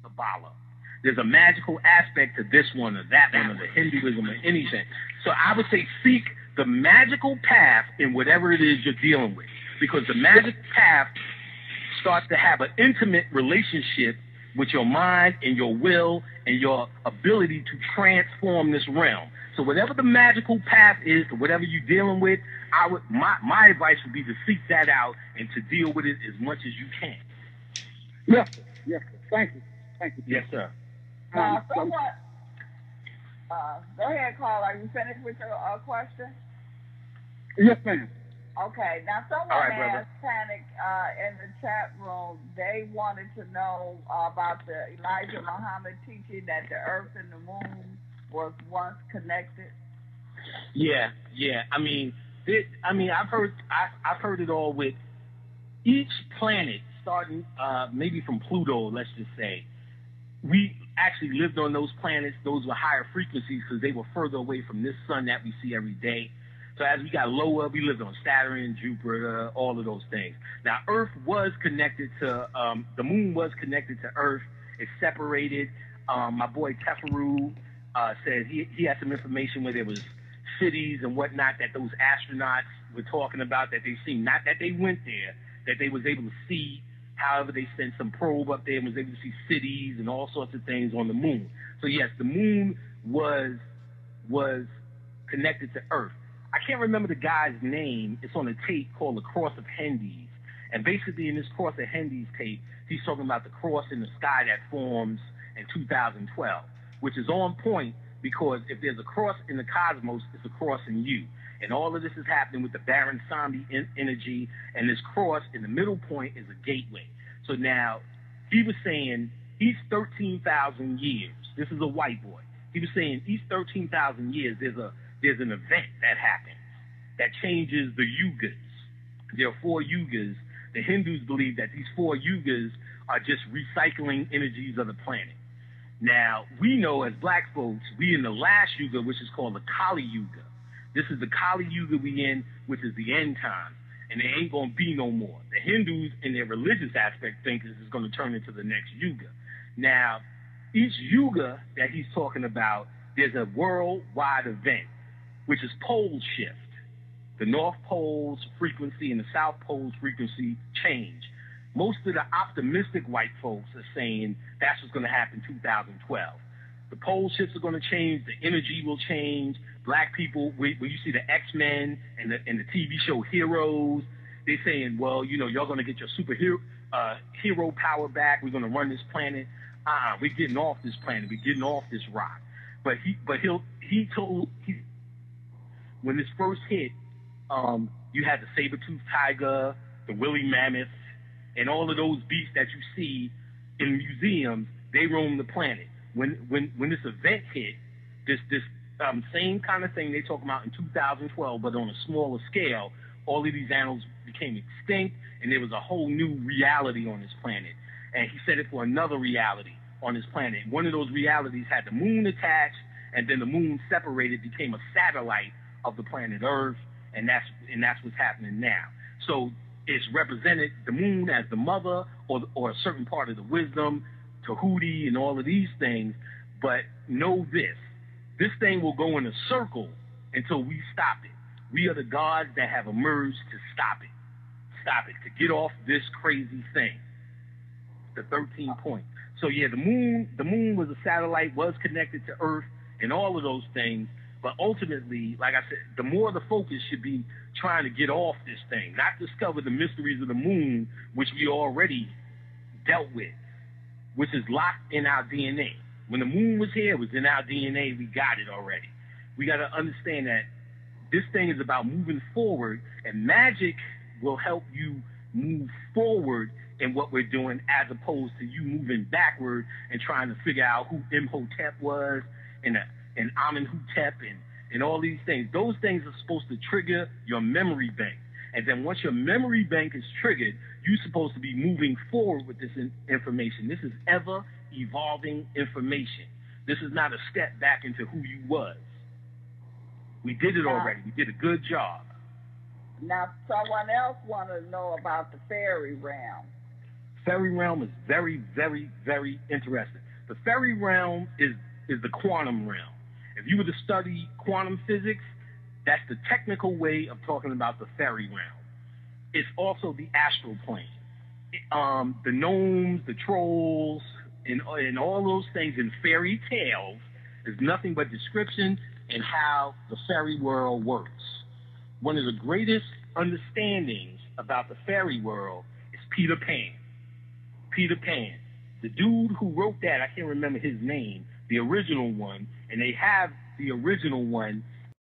Kabbalah. There's a magical aspect to this one or that one or the Hinduism or anything. So I would say seek the magical path in whatever it is you're dealing with, because the magic path starts to have an intimate relationship with your mind and your will and your ability to transform this realm. So whatever the magical path is to whatever you're dealing with, my advice would be to seek that out and to deal with it as much as you can. Yes, sir. Yes, sir. Thank you. Thank you. Yes, sir. Go ahead, Carl. Are you finished with your question? Yes, ma'am. Okay. Now, someone asked Panic in the chat room. They wanted to know about the Elijah Muhammad teaching that the Earth and the Moon was once connected. Yeah. I mean, I've heard it all with each planet, starting maybe from Pluto, let's just say. We actually lived on those planets. Those were higher frequencies because they were further away from this sun that we see every day. So as we got lower, we lived on Saturn, Jupiter, all of those things. Now, Earth was connected to, the moon was connected to Earth. It's separated. My boy Teferu said he had some information where there was cities and whatnot that those astronauts were talking about that they seen. Not that they went there, that they was able to see. However, they sent some probe up there and was able to see cities and all sorts of things on the moon. So yes, the moon was connected to Earth. I can't remember the guy's name. It's on a tape called The Cross of Hendes. And basically in this Cross of Hendes tape, he's talking about the cross in the sky that forms in 2012, which is on point because if there's a cross in the cosmos, it's a cross in you. And all of this is happening with the Baron Samedi energy, and this cross in the middle point is a gateway. So now, he was saying each 13,000 years, this is a white boy, he was saying each 13,000 years there's an event that happens that changes the yugas. There are 4 yugas. The Hindus believe that these 4 yugas are just recycling energies of the planet. Now, we know as black folks, we in the last yuga, which is called the Kali Yuga. This is the Kali Yuga we in, which is the end time, and there ain't going to be no more. The Hindus, in their religious aspect, think this is going to turn into the next Yuga. Now, each Yuga that he's talking about, there's a worldwide event, which is pole shift. The North Pole's frequency and the South Pole's frequency change. Most of the optimistic white folks are saying that's what's going to happen in 2012. The pole shifts are going to change. The energy will change. Black people, when you see the X-Men and the TV show Heroes, they're saying, well, you know, y'all going to get your superhero hero power back. We're going to run this planet. We're getting off this planet. We're getting off this rock. But when this first hit, you had the saber-toothed tiger, the woolly mammoth, and all of those beasts that you see in museums. They roam the planet. When this event hit, this same kind of thing they talk about in 2012, but on a smaller scale, all of these animals became extinct, and there was a whole new reality on this planet. And he said it for another reality on this planet. One of those realities had the moon attached, and then the moon separated, became a satellite of the planet Earth, and that's what's happening now. So it's represented the moon as the mother, or a certain part of the wisdom, Tahuti, and all of these things. But know this thing will go in a circle until we stop it. We are the gods that have emerged to stop it, to get off this crazy thing, the 13 point. So yeah, the moon was a satellite, was connected to Earth, and all of those things. But ultimately, like I said, the more the focus should be trying to get off this thing, not discover the mysteries of the moon, which we already dealt with, which is locked in our DNA. When the moon was here, it was in our DNA. We got it already. We got to understand that this thing is about moving forward, and magic will help you move forward in what we're doing, as opposed to you moving backward and trying to figure out who Imhotep was and Amenhotep and all these things. Those things are supposed to trigger your memory bank. And then once your memory bank is triggered, you're supposed to be moving forward with this information. This is ever-evolving information. This is not a step back into who you was. We did it already. We did a good job. Now, someone else wanted to know about the fairy realm. fairy realm is very, very, very interesting. The fairy realm is the quantum realm. If you were to study quantum physics, that's the technical way of talking about the fairy realm. It's also the astral plane. The gnomes, the trolls, and all those things in fairy tales is nothing but description and how the fairy world works. One of the greatest understandings about the fairy world is Peter Pan. Peter Pan. The dude who wrote that, I can't remember his name, the original one, and they have the original one